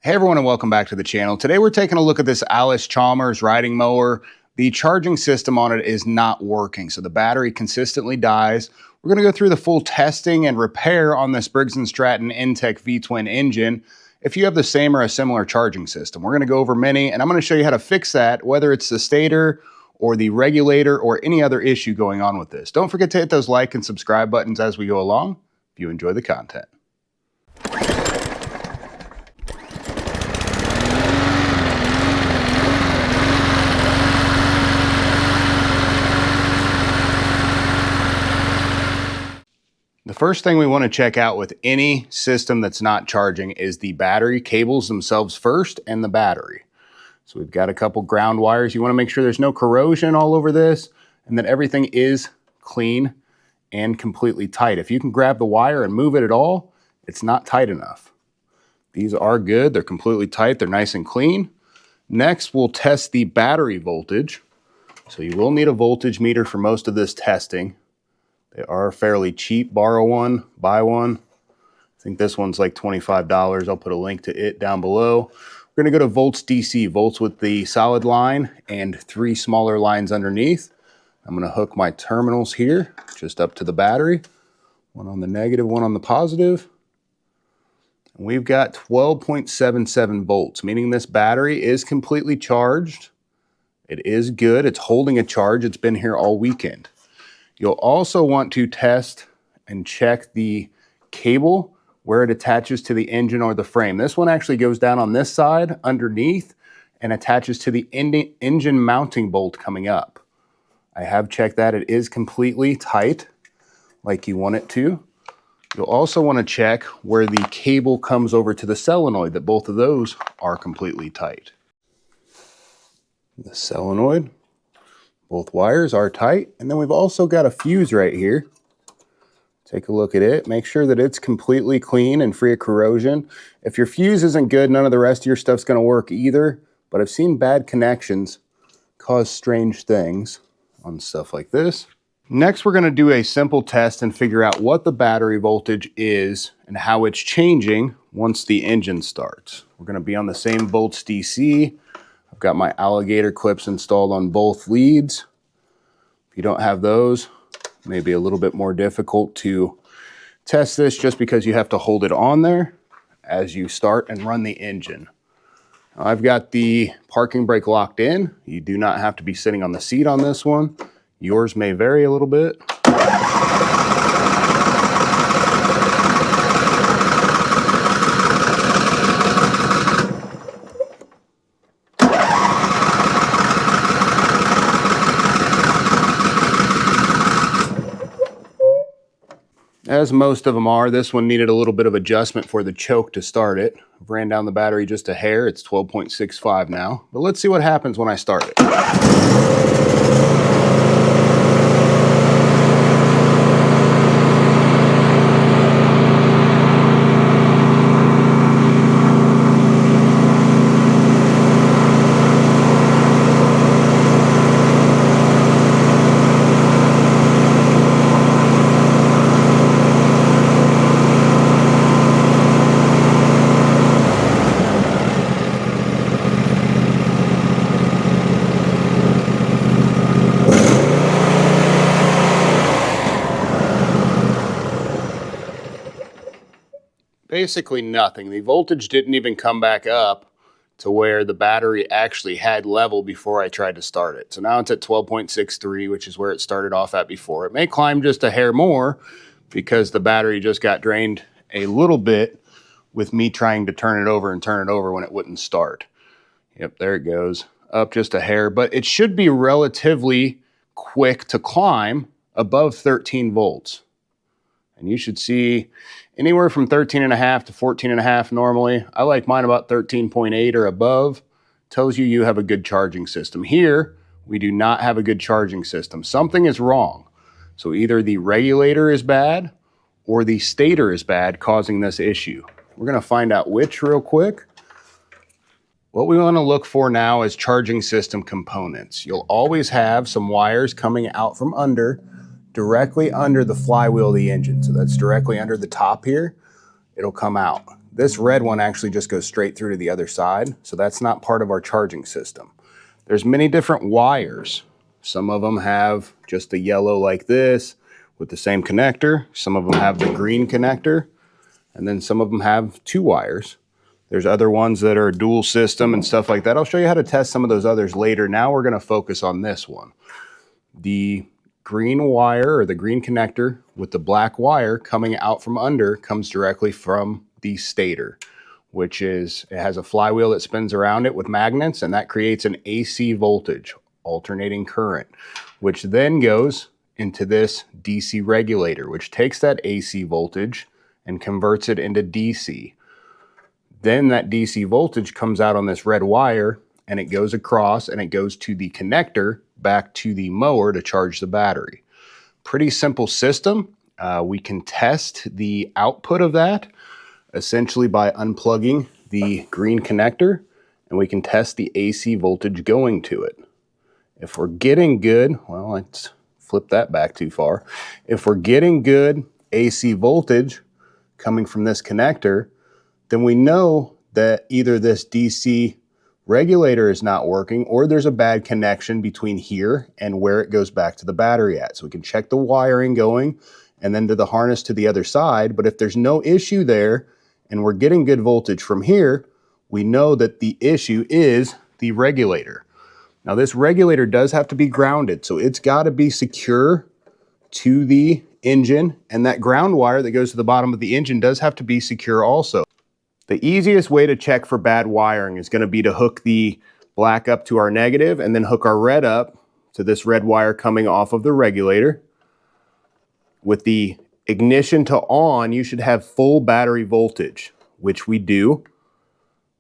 Hey everyone, and welcome back to the channel. Today we're taking a look at this Chalmers riding mower. The charging system on it is not working, so the battery consistently dies. We're going to go through the full testing and repair on this Briggs Stratton Intech V-twin engine if you have the same or a similar charging system. We're going to go over many, and I'm going to show you how to fix that, whether it's the stator or the regulator or any other issue going on with this. Don't forget to hit those like and subscribe buttons as we go along if you enjoy the content. The first thing we want to check out with any system that's not charging is the battery cables themselves first and the battery. So we've got a couple ground wires. You want to make sure there's no corrosion all over this and that everything is clean and completely tight. If you can grab the wire and move it at all, it's not tight enough. These are good. They're completely tight. They're nice and clean. Next, we'll test the battery voltage. So you will need a voltage meter for most of this testing. They are fairly cheap. Borrow one, buy one. I think this one's like $25. I'll put a link to it down below. We're going to go to volts DC, volts with the solid line and 3 smaller lines underneath. I'm going to hook my terminals here just up to the battery. One on the negative, one on the positive. And we've got 12.77 volts, meaning this battery is completely charged. It is good. It's holding a charge. It's been here all weekend. You'll also want to test and check the cable where it attaches to the engine or the frame. This one actually goes down on this side underneath and attaches to the engine mounting bolt coming up. I have checked that. It is completely tight like you want it to. You'll also want to check where the cable comes over to the solenoid, that both of those are completely tight. The solenoid. Both wires are tight, and then we've also got a fuse right here. Take a look at it. Make sure that it's completely clean and free of corrosion. If your fuse isn't good, none of the rest of your stuff's going to work either, but I've seen bad connections cause strange things on stuff like this. Next, we're going to do a simple test and figure out what the battery voltage is and how it's changing once the engine starts. We're going to be on the same volts DC. I've got my alligator clips installed on both leads. If you don't have those, it may be a little bit more difficult to test this just because you have to hold it on there as you start and run the engine. Now, I've got the parking brake locked in. You do not have to be sitting on the seat on this one. Yours may vary a little bit. As most of them are, this one needed a little bit of adjustment for the choke to start it. I've ran down the battery just a hair. It's 12.65 now. But let's see what happens when I start it. Basically nothing. The voltage didn't even come back up to where the battery actually had level before I tried to start it. So now it's at 12.63, which is where it started off at before. It may climb just a hair more because the battery just got drained a little bit with me trying to turn it over when it wouldn't start. Yep, there it goes. Up just a hair, but it should be relatively quick to climb above 13 volts. And you should see anywhere from 13.5 to 14.5 normally. I like mine about 13.8 or above. Tells you you have a good charging system. Here, we do not have a good charging system. Something is wrong. So either the regulator is bad or the stator is bad, causing this issue. We're going to find out which real quick. What we want to look for now is charging system components. You'll always have some wires coming out from directly under the flywheel of the engine. So that's directly under the top here. It'll come out. this red one actually just goes straight through to the other side, so that's not part of our charging system. There's many different wires. Some of them have just a yellow like this with the same connector. Some of them have the green connector, and then some of them have 2 wires. There's other ones that are dual system and stuff like that. I'll show you how to test some of those others later. Now we're going to focus on this one. The green wire, or the green connector with the black wire coming out from under, comes directly from the stator, which is, it has a flywheel that spins around it with magnets, and that creates an AC voltage, alternating current, which then goes into this DC regulator, which takes that AC voltage and converts it into DC. Then that DC voltage comes out on this red wire, and it goes across and it goes to the connector back to the mower to charge the battery. Pretty simple system. We can test the output of that essentially by unplugging the green connector, and we can test the AC voltage going to it. If we're getting good, well, let's flip that back too far. If we're getting good AC voltage coming from this connector, then we know that either this DC regulator is not working, or there's a bad connection between here and where it goes back to the battery at. So we can check the wiring going and then to the harness to the other side. But if there's no issue there and we're getting good voltage from here, we know that the issue is the regulator. Now this regulator does have to be grounded, so it's got to be secure to the engine, and that ground wire that goes to the bottom of the engine does have to be secure also. The easiest way to check for bad wiring is going to be to hook the black up to our negative and then hook our red up to this red wire coming off of the regulator. With the ignition to on, you should have full battery voltage, which we do.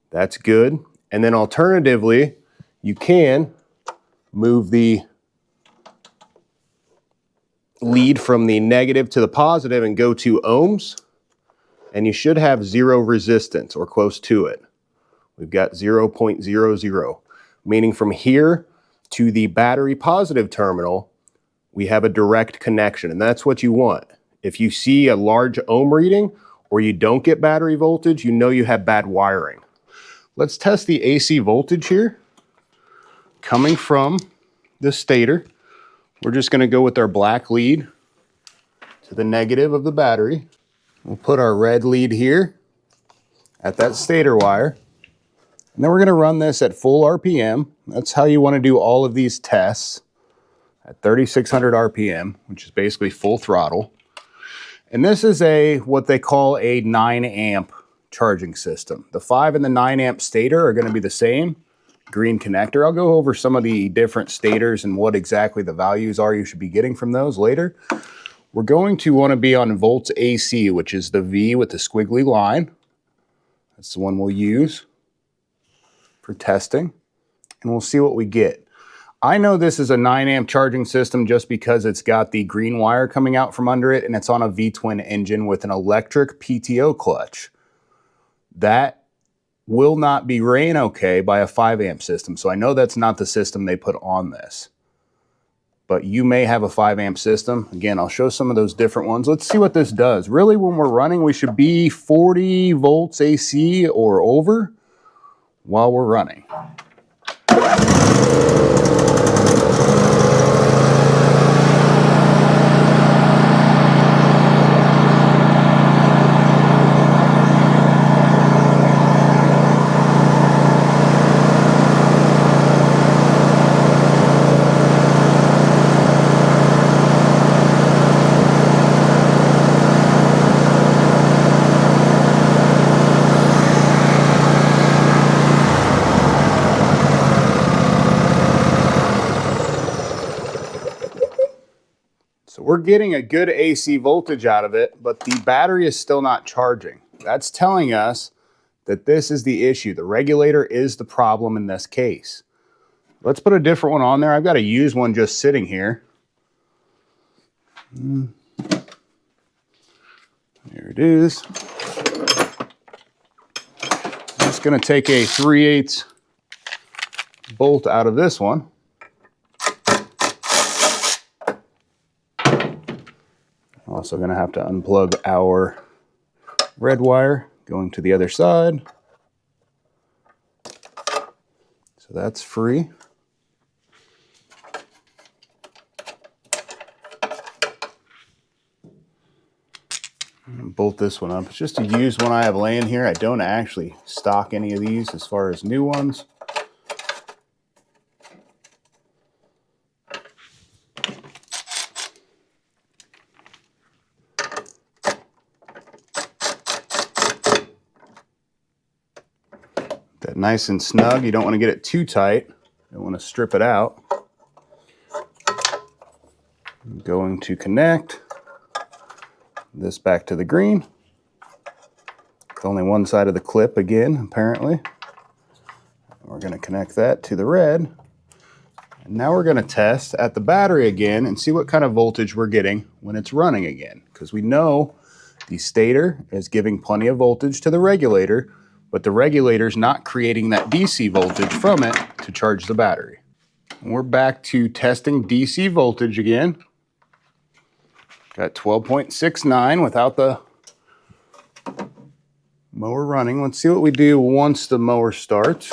That's good. And then alternatively, you can move the lead from the negative to the positive and go to ohms, and you should have 0 resistance or close to it. We've got 0.00, meaning from here to the battery positive terminal, we have a direct connection, and that's what you want. If you see a large ohm reading or you don't get battery voltage, you know you have bad wiring. Let's test the AC voltage here coming from the stator. We're just going to go with our black lead to the negative of the battery. We'll put our red lead here at that stator wire, and then we're going to run this at full RPM. That's how you want to do all of these tests, at 3600 RPM, which is basically full throttle. And this is what they call a 9 amp charging system. The 5 and the 9 amp stator are going to be the same green connector. I'll go over some of the different stators and what exactly the values are you should be getting from those later. We're going to want to be on volts AC, which is the V with the squiggly line. That's the one we'll use for testing, and we'll see what we get. I know this is a 9 amp charging system just because it's got the green wire coming out from under it, and it's on a V-twin engine with an electric PTO clutch. That will not be ran okay by a 5 amp system, so I know that's not the system they put on this. But you may have a 5 amp system. Again, I'll show some of those different ones. Let's see what this does. Really, when we're running, we should be 40 volts AC or over while we're running. So we're getting a good AC voltage out of it, but the battery is still not charging. That's telling us that this is the issue. The regulator is the problem in this case. Let's put a different one on there. I've got a used one just sitting here. There it is. I'm just going to take a 3/8 bolt out of this one. Also going to have to unplug our red wire Going to the other side. So that's free. Bolt this one up. It's just a used one I have laying here. I don't actually stock any of these as far as new ones. That nice and snug. You don't want to get it too tight. You don't want to strip it out. I'm going to connect this back to the green. It's only one side of the clip again, apparently. We're going to connect that to the red. And now we're going to test at the battery again and see what kind of voltage we're getting when it's running again. Because we know the stator is giving plenty of voltage to the regulator, but the regulator's not creating that DC voltage from it to charge the battery. And we're back to testing DC voltage again. Got 12.69 without the mower running. Let's see what we do once the mower starts.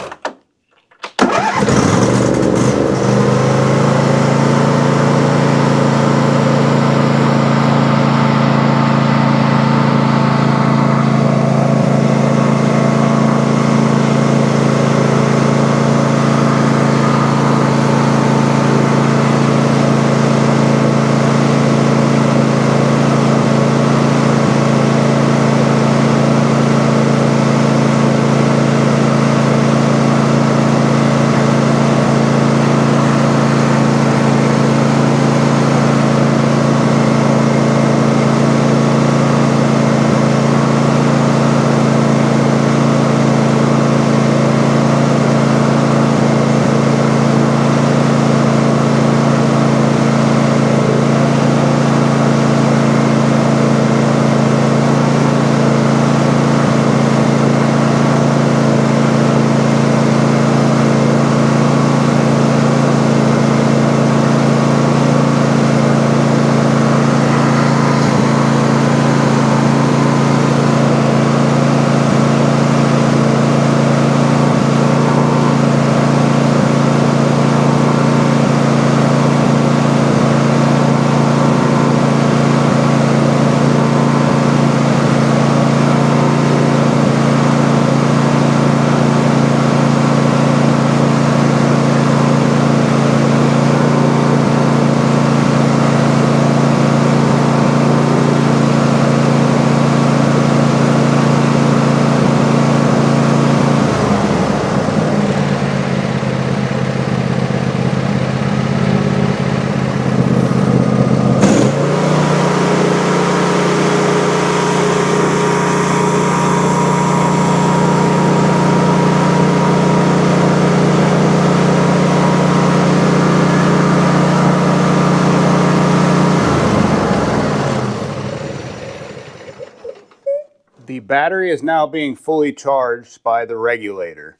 The battery is now being fully charged by the regulator.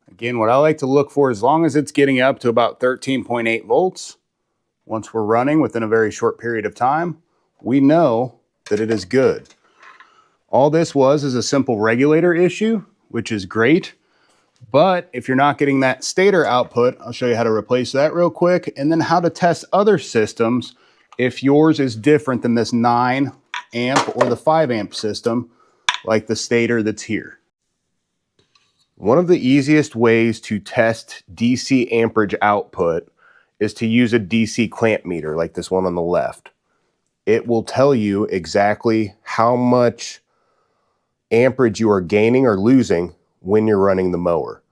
Again, what I like to look for, as long as it's getting up to about 13.8 volts, once we're running within a very short period of time, we know that it is good. All this is a simple regulator issue, which is great. But if you're not getting that stator output, I'll show you how to replace that real quick, and then how to test other systems if yours is different than this 9 amp or the 5 amp system, like the stator that's here. One of the easiest ways to test DC amperage output is to use a DC clamp meter like this one on the left. It will tell you exactly how much amperage you are gaining or losing when you're running the mower.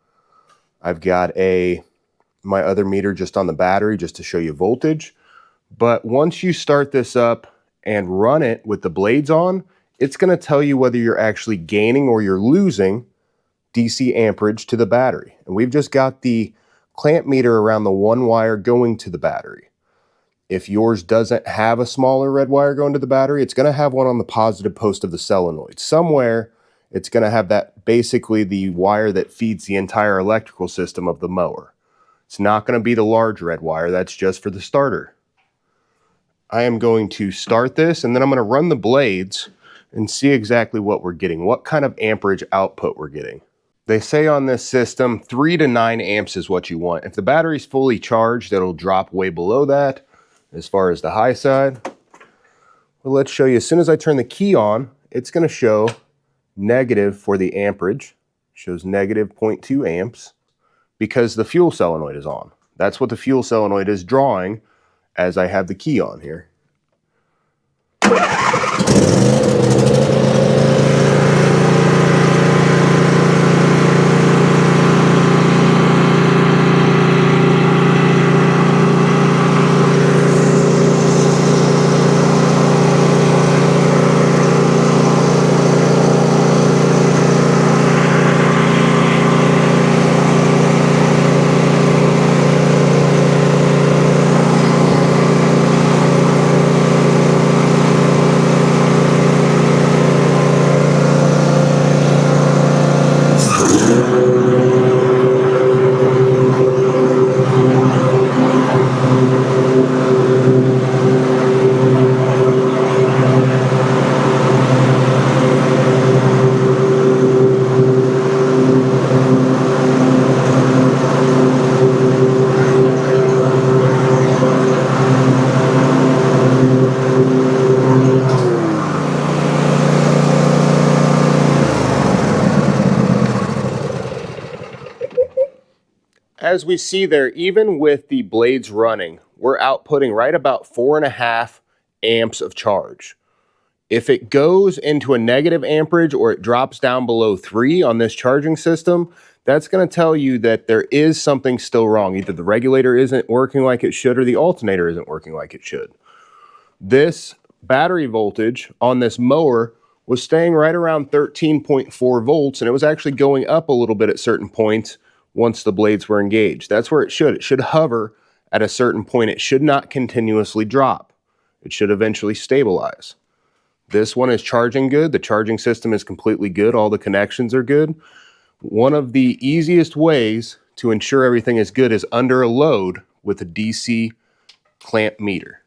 I've got my other meter just on the battery just to show you voltage. But once you start this up and run it with the blades on, it's going to tell you whether you're actually gaining or you're losing DC amperage to the battery. And we've just got the clamp meter around the one wire going to the battery. If yours doesn't have a smaller red wire going to the battery, it's going to have one on the positive post of the solenoid. Somewhere, it's going to have that, basically the wire that feeds the entire electrical system of the mower. It's not going to be the large red wire. That's just for the starter. I am going to start this, and then I'm going to run the blades and see exactly what we're getting, what kind of amperage output we're getting. They say on this system 3 to 9 amps is what you want. If the battery's fully charged, it'll drop way below that as far as the high side. Well, let's show you, as soon as I turn the key on, it's going to show negative for the amperage. It shows negative 0.2 amps because the fuel solenoid is on. That's what the fuel solenoid is drawing as I have the key on here. As we see there, even with the blades running, we're outputting right about 4.5 amps of charge. If it goes into a negative amperage or it drops down below 3 on this charging system, that's going to tell you that there is something still wrong. Either the regulator isn't working like it should or the alternator isn't working like it should. This battery voltage on this mower was staying right around 13.4 volts, and it was actually going up a little bit at certain points once the blades were engaged. That's where it should. It should hover at a certain point. It should not continuously drop. It should eventually stabilize. This one is charging good. The charging system is completely good. All the connections are good. One of the easiest ways to ensure everything is good is under a load with a DC clamp meter.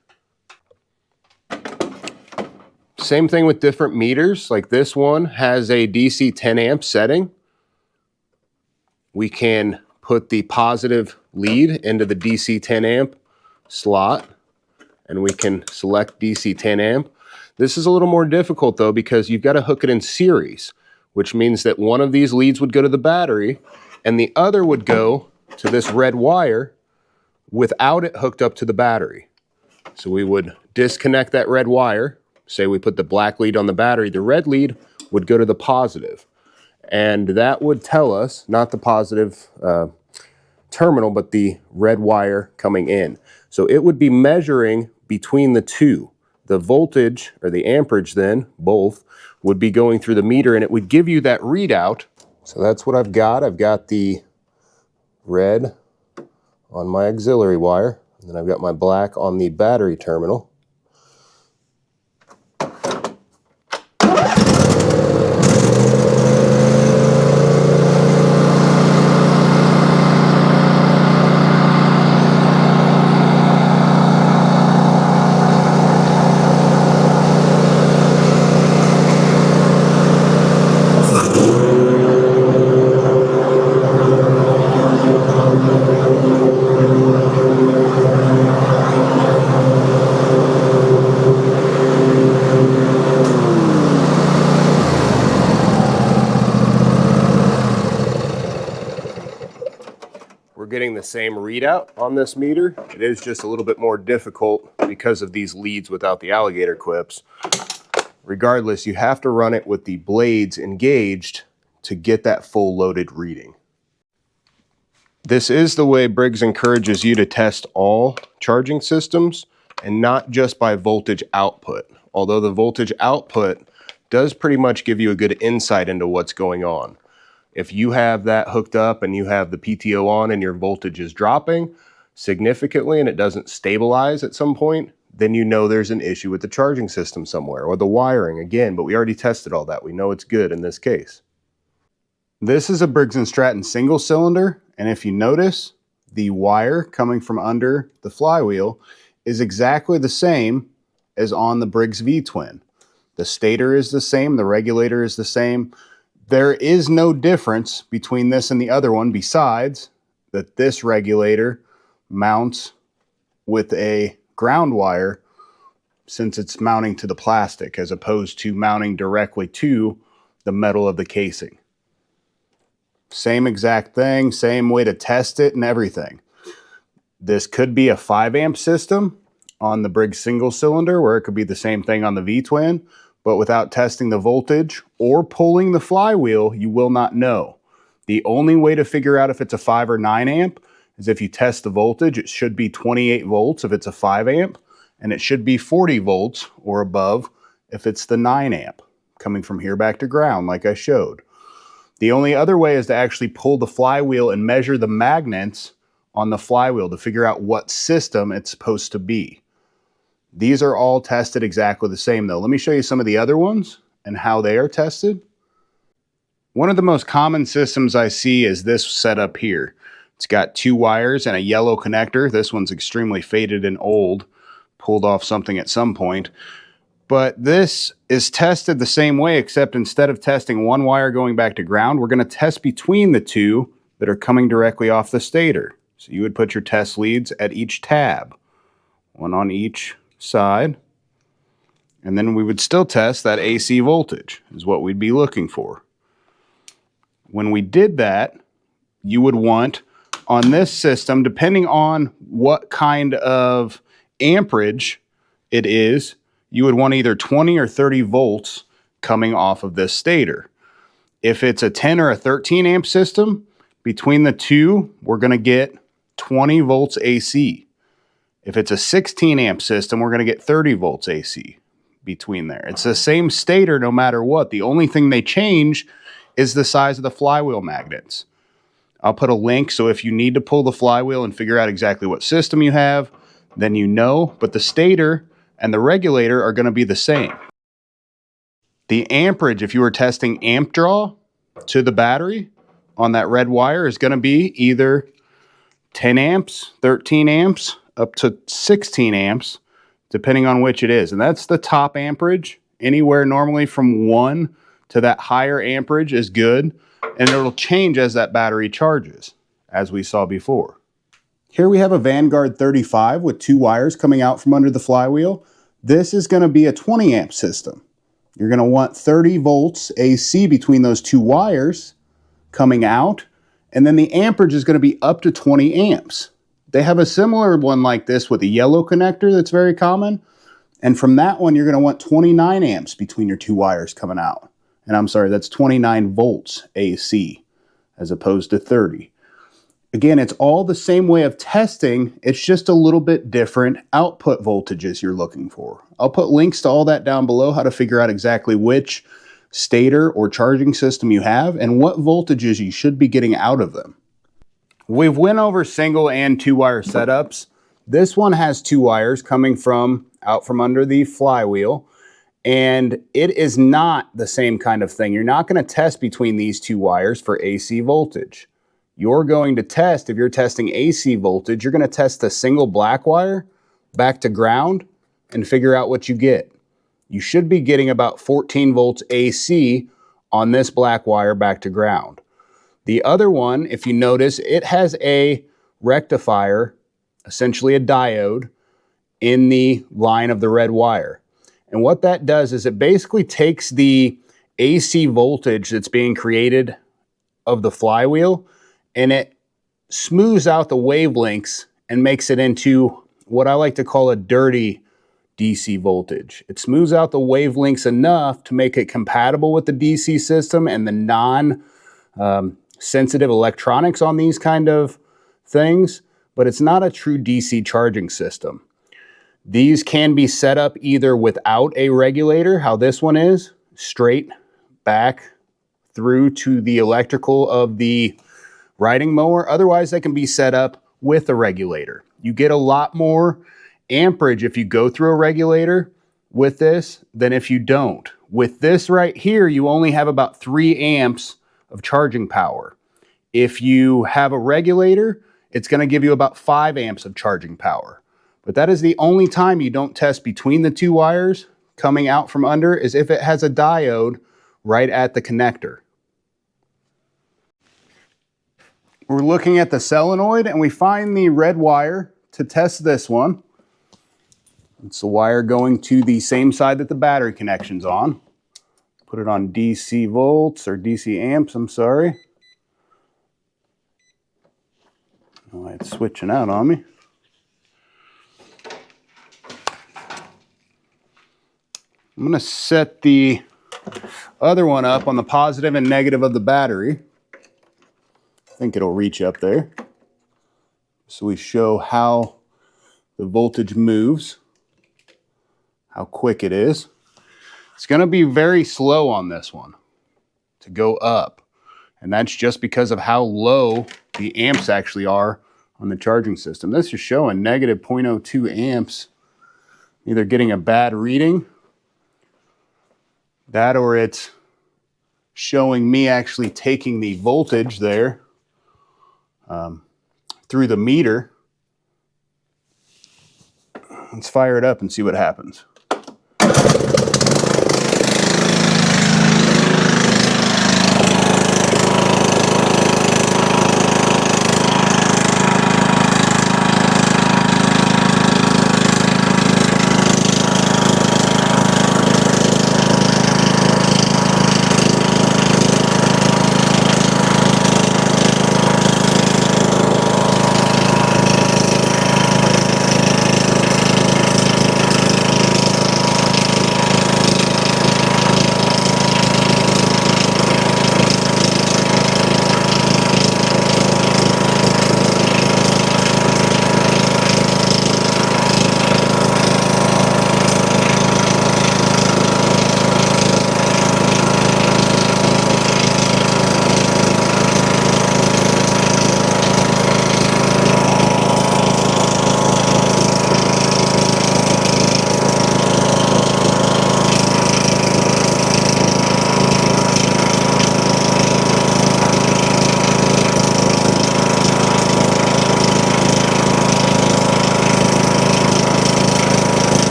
Same thing with different meters. Like this one has a DC 10 amp setting. We can put the positive lead into the DC 10 amp slot, and we can select DC 10 amp. This is a little more difficult though, because you've got to hook it in series, which means that one of these leads would go to the battery and the other would go to this red wire without it hooked up to the battery. So we would disconnect that red wire. Say we put the black lead on the battery, the red lead would go to the positive. And that would tell us, not the positive terminal, but the red wire coming in. So it would be measuring between the two. The voltage, or the amperage then, both, would be going through the meter, and it would give you that readout. So that's what I've got. I've got the red on my auxiliary wire, and then I've got my black on the battery terminal. We're getting the same readout on this meter. It is just a little bit more difficult because of these leads without the alligator clips. Regardless, you have to run it with the blades engaged to get that full loaded reading. This is the way Briggs encourages you to test all charging systems and not just by voltage output. Although the voltage output does pretty much give you a good insight into what's going on. If you have that hooked up and you have the PTO on and your voltage is dropping significantly and it doesn't stabilize at some point, then you know there's an issue with the charging system somewhere, or the wiring again, but we already tested all that. We know it's good in this case. This is a Briggs Stratton single cylinder, and if you notice, the wire coming from under the flywheel is exactly the same as on the Briggs V-twin. The stator is the same. The regulator is the same. There is no difference between this and the other one besides that this regulator mounts with a ground wire since it's mounting to the plastic as opposed to mounting directly to the metal of the casing. Same exact thing, same way to test it and everything. This could be a 5 amp system on the Briggs single cylinder, where it could be the same thing on the V-twin, but without testing the voltage or pulling the flywheel, you will not know. The only way to figure out if it's a 5 or 9 amp is if you test the voltage. It should be 28 volts if it's a 5 amp, and it should be 40 volts or above if it's the 9 amp, coming from here back to ground like I showed. The only other way is to actually pull the flywheel and measure the magnets on the flywheel to figure out what system it's supposed to be. These are all tested exactly the same though. Let me show you some of the other ones and how they are tested. One of the most common systems I see is this setup here. It's got 2 wires and a yellow connector. This one's extremely faded and old, pulled off something at some point. But this is tested the same way, except instead of testing one wire going back to ground, we're going to test between the 2 that are coming directly off the stator. So you would put your test leads at each tab, one on each side, and then we would still test that AC voltage is what we'd be looking for. When we did that, you would want on this system, depending on what kind of amperage it is, you would want either 20 or 30 volts coming off of this stator. If it's a 10 or a 13 amp system, between the 2, we're going to get 20 volts AC. If it's a 16 amp system, we're going to get 30 volts AC between there. It's the same stator no matter what. The only thing they change is the size of the flywheel magnets. I'll put a link, so if you need to pull the flywheel and figure out exactly what system you have, then you know, but the stator and the regulator are going to be the same. The amperage, if you were testing amp draw to the battery on that red wire, is going to be either 10 amps, 13 amps, up to 16 amps, depending on which it is. And that's the top amperage. Anywhere normally from 1 to that higher amperage is good, and it'll change as that battery charges, as we saw before. Here we have a Vanguard 35 with 2 wires coming out from under the flywheel. This is going to be a 20 amp system. You're going to want 30 volts AC between those 2 wires coming out, and then the amperage is going to be up to 20 amps. They have a similar one like this with a yellow connector that's very common, and from that one you're going to want 29 amps between your 2 wires coming out. And I'm sorry, that's 29 volts AC as opposed to 30. Again, it's all the same way of testing, it's just a little bit different output voltages you're looking for. I'll put links to all that down below, how to figure out exactly which stator or charging system you have and what voltages you should be getting out of them. We've went over single and 2 wire setups. This one has 2 wires coming out from under the flywheel, and it is not the same kind of thing. You're not going to test between these 2 wires for AC voltage. You're going to test, if you're testing AC voltage, you're going to test the single black wire back to ground and figure out what you get. You should be getting about 14 volts AC on this black wire back to ground. The other one, if you notice, it has a rectifier, essentially a diode, in the line of the red wire. And what that does is it basically takes the AC voltage that's being created of the flywheel and it smooths out the wavelengths and makes it into what I like to call a dirty DC voltage. It smooths out the wavelengths enough to make it compatible with the DC system and the non-sensitive electronics on these kind of things, but it's not a true DC charging system. These can be set up either without a regulator, how this one is, straight back through to the electrical of the riding mower. Otherwise, they can be set up with a regulator. You get a lot more amperage if you go through a regulator with this than if you don't. With this right here, you only have about 3 amps of charging power. If you have a regulator, it's going to give you about 5 amps of charging power. But that is the only time you don't test between the 2 wires coming out from under is if it has a diode right at the connector. We're looking at the solenoid and we find the red wire to test this one. It's the wire going to the same side that the battery connection's on. Put it on DC volts or DC amps, I'm sorry. Oh, it's switching out on me. I'm going to set the other one up on the positive and negative of the battery. I think it'll reach up there. So we show how the voltage moves, how quick it is. It's going to be very slow on this one to go up. And that's just because of how low the amps actually are on the charging system. This is showing negative 0.02 amps. Either getting a bad reading, that or it's showing me actually taking the voltage there through the meter. Let's fire it up and see what happens.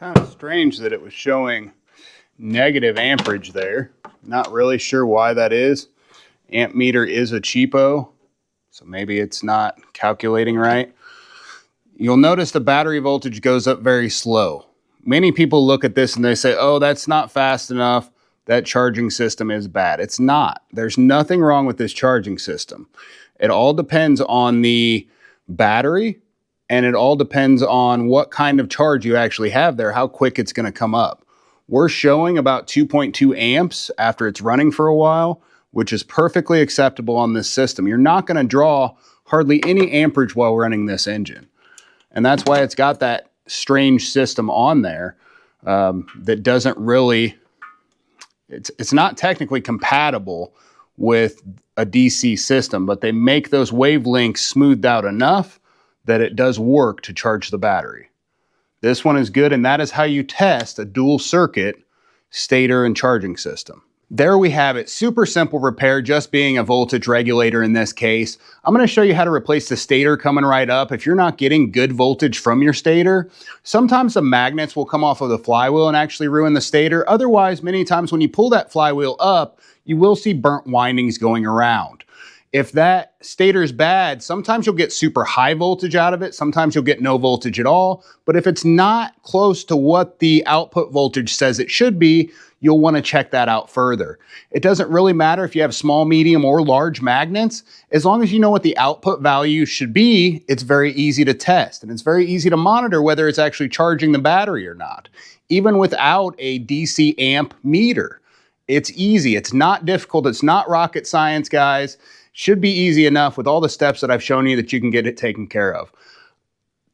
Kind of strange that it was showing negative amperage there. Not really sure why that is. Amp meter is a cheapo, so maybe it's not calculating right. You'll notice the battery voltage goes up very slow. Many people look at this and they say, oh, that's not fast enough. That charging system is bad. It's not. There's nothing wrong with this charging system. It all depends on the battery, and it all depends on what kind of charge you actually have there, how quick it's going to come up. We're showing about 2.2 amps after it's running for a while, which is perfectly acceptable on this system. You're not going to draw hardly any amperage while running this engine. And that's why it's got that strange system on there that doesn't really, it's not technically compatible with a DC system, but they make those wavelengths smoothed out enough that it does work to charge the battery. This one is good, and that is how you test a dual circuit stator and charging system. There we have it. Super simple repair, just being a voltage regulator in this case. I'm going to show you how to replace the stator coming right up. If you're not getting good voltage from your stator, sometimes the magnets will come off of the flywheel and actually ruin the stator. Otherwise, many times when you pull that flywheel up, you will see burnt windings going around. If that stator is bad, sometimes you'll get super high voltage out of it. Sometimes you'll get no voltage at all. But if it's not close to what the output voltage says it should be, you'll want to check that out further. It doesn't really matter if you have small, medium, or large magnets. As long as you know what the output value should be, it's very easy to test. And it's very easy to monitor whether it's actually charging the battery or not. Even without a DC amp meter, it's easy. It's not difficult. It's not rocket science, guys. Should be easy enough with all the steps that I've shown you that you can get it taken care of.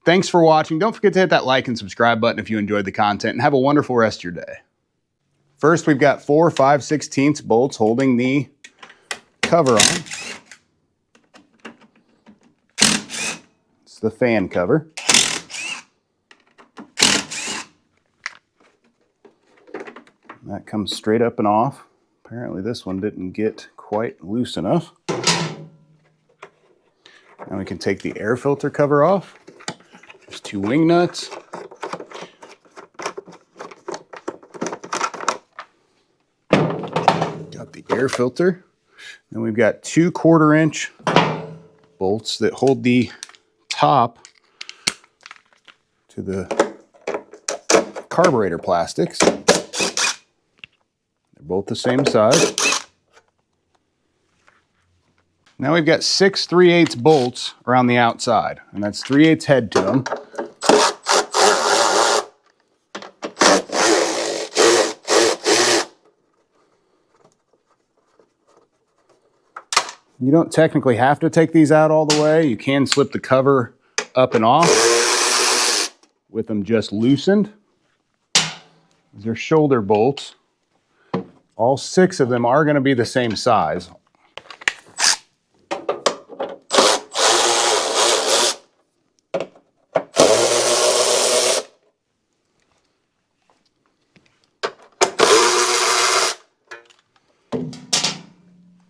Thanks for watching. Don't forget to hit that like and subscribe button if you enjoyed the content, and have a wonderful rest of your day. First, we've got 4 5/16 bolts holding the cover on. It's the fan cover. That comes straight up and off. Apparently this one didn't get quite loose enough. Now we can take the air filter cover off. There's 2 wing nuts. Got the air filter. Then we've got 2 1/4-inch bolts that hold the top to the carburetor plastics. They're both the same size. Now we've got 6 3/8 bolts around the outside, and that's 3/8 head to them. You don't technically have to take these out all the way. You can slip the cover up and off with them just loosened. These are shoulder bolts. All 6 of them are going to be the same size.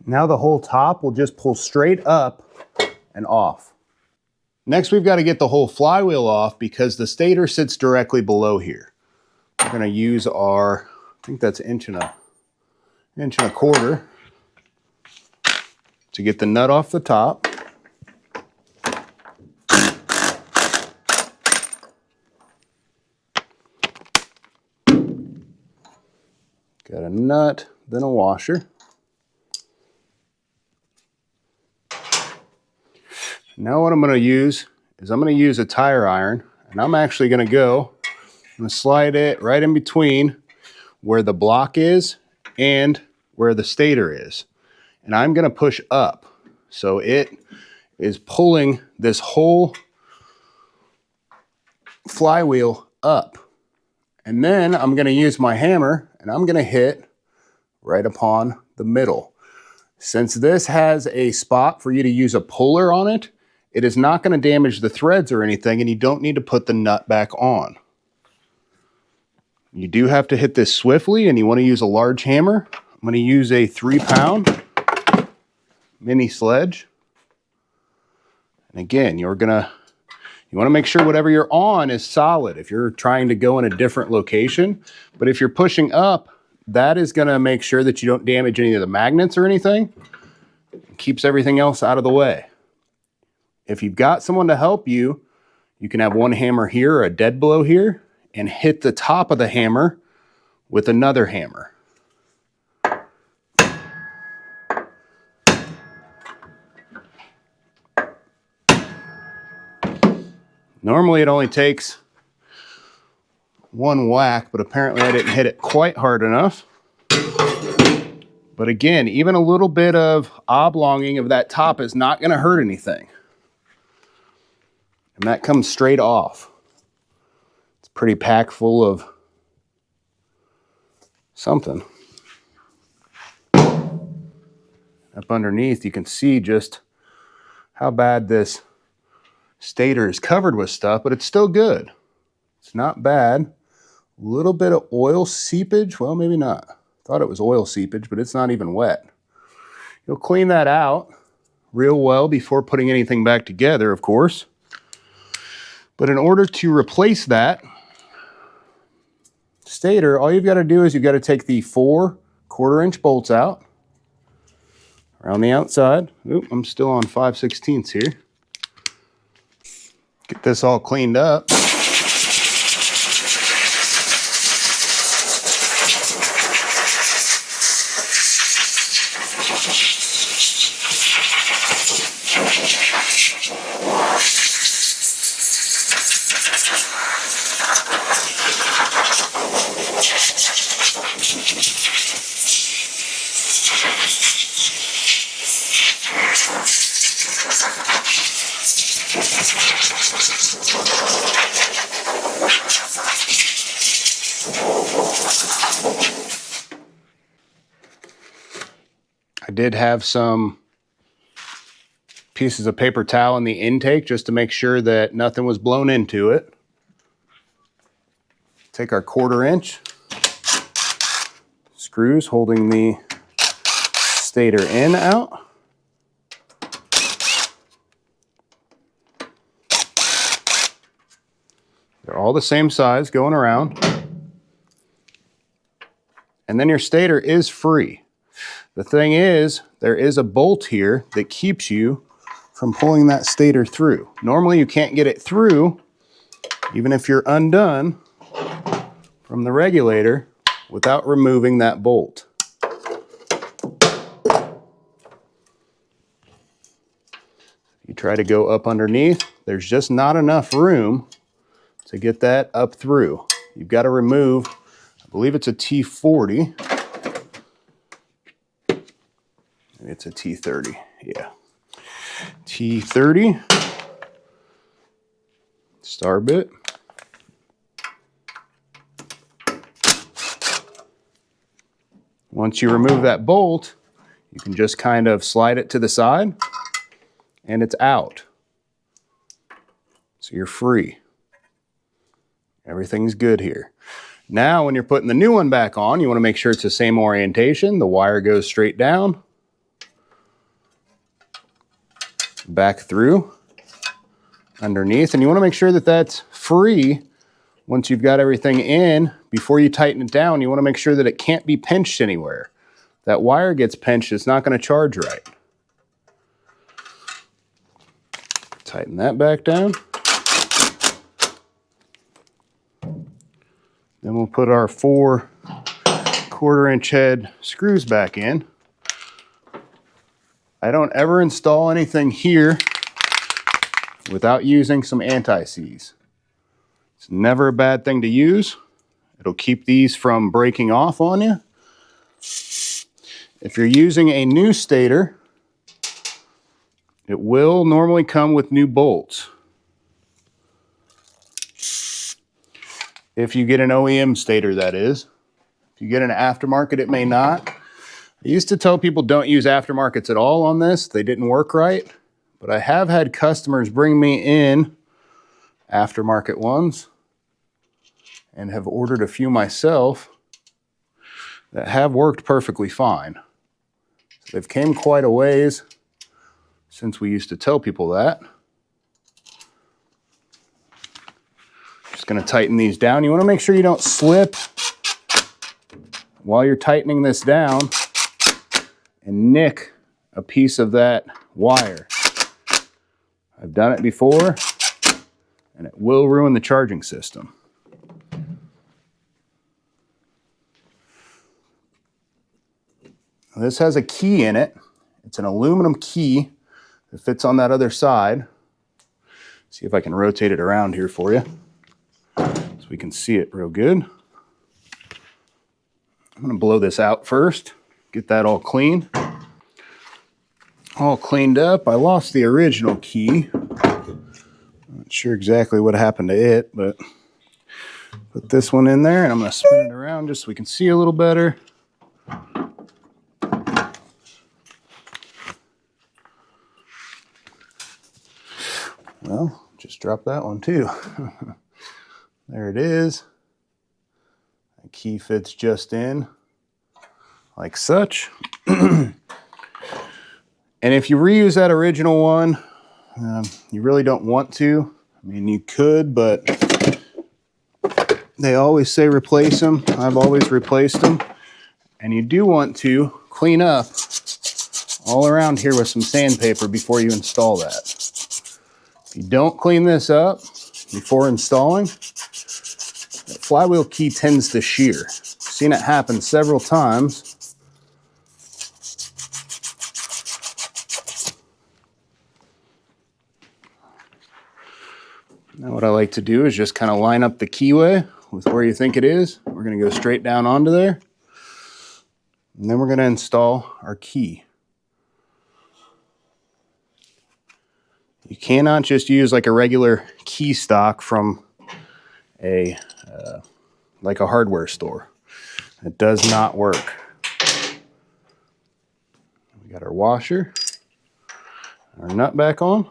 Now the whole top will just pull straight up and off. Next, we've got to get the whole flywheel off because the stator sits directly below here. We're going to use our, I think that's 1 1/4 to get the nut off the top. Got a nut, then a washer. Now what I'm going to use is I'm going to use a tire iron, and I'm actually going to slide it right in between where the block is and where the stator is. And I'm going to push up. So it is pulling this whole flywheel up. And then I'm going to use my hammer, and I'm going to hit right upon the middle. Since this has a spot for you to use a puller on it, it is not going to damage the threads or anything, and you don't need to put the nut back on. You do have to hit this swiftly, and you want to use a large hammer. I'm going to use a 3-pound mini sledge. And again, you want to make sure whatever you're on is solid if you're trying to go in a different location. But if you're pushing up, that is going to make sure that you don't damage any of the magnets or anything. It keeps everything else out of the way. If you've got someone to help you, you can have one hammer here or a dead blow here and hit the top of the hammer with another hammer. Normally it only takes 1 whack, but apparently I didn't hit it quite hard enough. But again, even a little bit of oblonging of that top is not going to hurt anything. And that comes straight off. It's pretty packed full of something. up underneath, you can see just how bad this stator is covered with stuff, but it's still good. It's not bad. A little bit of oil seepage. Well, maybe not. Thought it was oil seepage, but it's not even wet. You'll clean that out real well before putting anything back together, of course. But in order to replace that stator, all you've got to do is you've got to take the 4 1/4-inch bolts out around the outside. Oop, I'm still on 5/16 here. Get this all cleaned up. I did have some pieces of paper towel in the intake just to make sure that nothing was blown into it. Take our 1/4-inch screws holding the stator in out. They're all the same size going around. And then your stator is free. The thing is, there is a bolt here that keeps you from pulling that stator through. Normally you can't get it through, even if you're undone from the regulator, without removing that bolt. You try to go up underneath, there's just not enough room to get that up through. You've got to remove, I believe it's a T40. It's a T30, yeah. T30 star bit. Once you remove that bolt, you can just kind of slide it to the side and it's out. So you're free. Everything's good here. Now, when you're putting the new one back on, you want to make sure it's the same orientation. The wire goes straight down, back through, underneath, and you want to make sure that that's free. Once you've got everything in, before you tighten it down, you want to make sure that it can't be pinched anywhere. That wire gets pinched, it's not going to charge right. Tighten that back down. Then we'll put our 4 1/4-inch head screws back in. I don't ever install anything here without using some anti-seize. It's never a bad thing to use. It'll keep these from breaking off on you. If you're using a new stator, it will normally come with new bolts. If you get an OEM stator, that is. If you get an aftermarket, it may not. I used to tell people don't use aftermarkets at all on this. They didn't work right. But I have had customers bring me in aftermarket ones and have ordered a few myself that have worked perfectly fine. So they've came quite a ways since we used to tell people that. Just going to tighten these down. You want to make sure you don't slip while you're tightening this down and nick a piece of that wire. I've done it before and it will ruin the charging system. This has a key in it. It's an aluminum key that fits on that other side. See if I can rotate it around here for you so we can see it real good. I'm going to blow this out first, get that all clean. All cleaned up. I lost the original key. Not sure exactly what happened to it, but put this one in there and I'm going to spin it around just so we can see a little better. just dropped that one too. There it is. The key fits just in, like such. And if you reuse that original one, you really don't want to. I mean, you could, but they always say replace them. I've always replaced them. And you do want to clean up all around here with some sandpaper before you install that. If you don't clean this up before installing, the flywheel key tends to shear. I've seen it happen several times. Now what I like to do is just kind of line up the keyway with where you think it is. We're going to go straight down onto there. And then we're going to install our key. You cannot just use like a regular key stock from a like a hardware store. It does not work. We got our washer, our nut back on.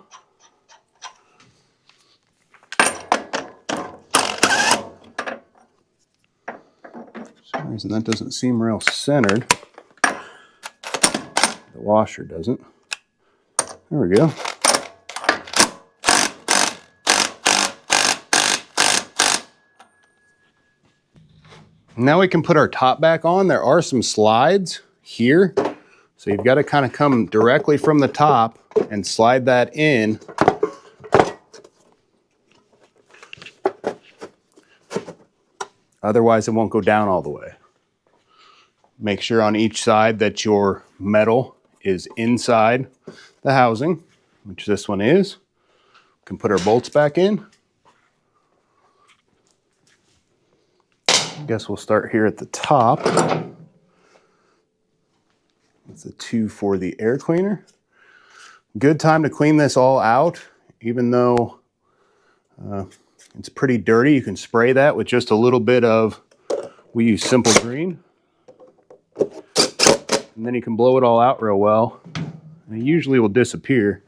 For some reason that doesn't seem real centered. The washer doesn't. There we go. Now we can put our top back on. There are some slides here. So you've got to kind of come directly from the top and slide that in. Otherwise it won't go down all the way. Make sure on each side that your metal is inside the housing, which this one is. We can put our bolts back in. I guess we'll start here at the top. That's the 2 for the air cleaner. Good time to clean this all out, even though it's pretty dirty. You can spray that with just a little bit of, we use Simple Green. And then you can blow it all out real well. And it usually will disappear.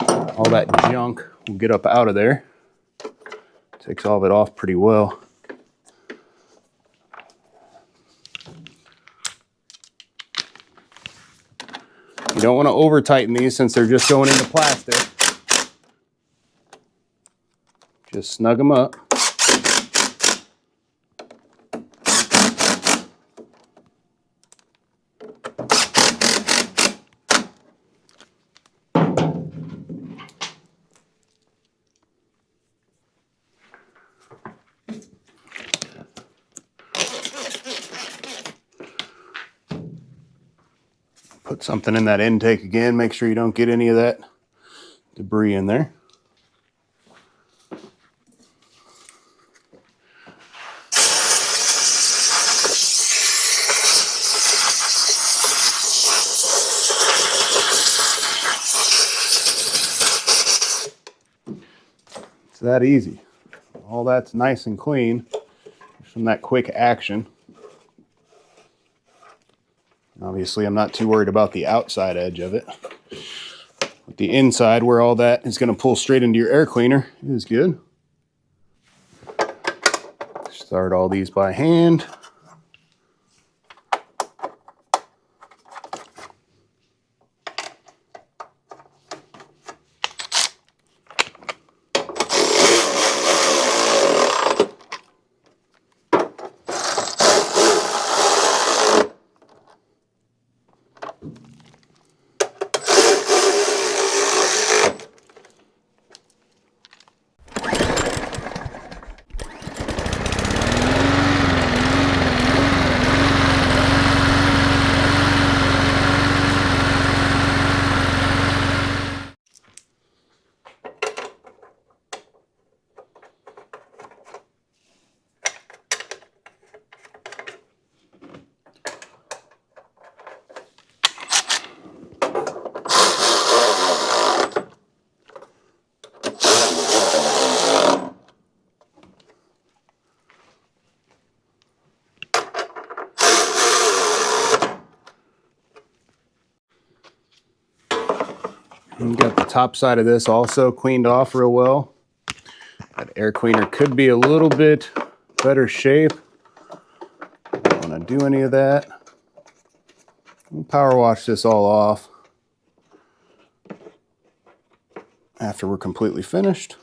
All that junk will get up out of there. Takes all of it off pretty well. You don't want to over tighten these since they're just going into plastic. Just snug them up. Put something in that intake again. Make sure you don't get any of that debris in there. It's that easy. All that's nice and clean from that quick action. Obviously, I'm not too worried about the outside edge of it. But the inside, where all that is going to pull straight into your air cleaner, is good. Start all these by hand. And got the top side of this also cleaned off real well. Air cleaner could be a little bit better shape. Don't want to do any of that. We'll power wash this all off after we're completely finished.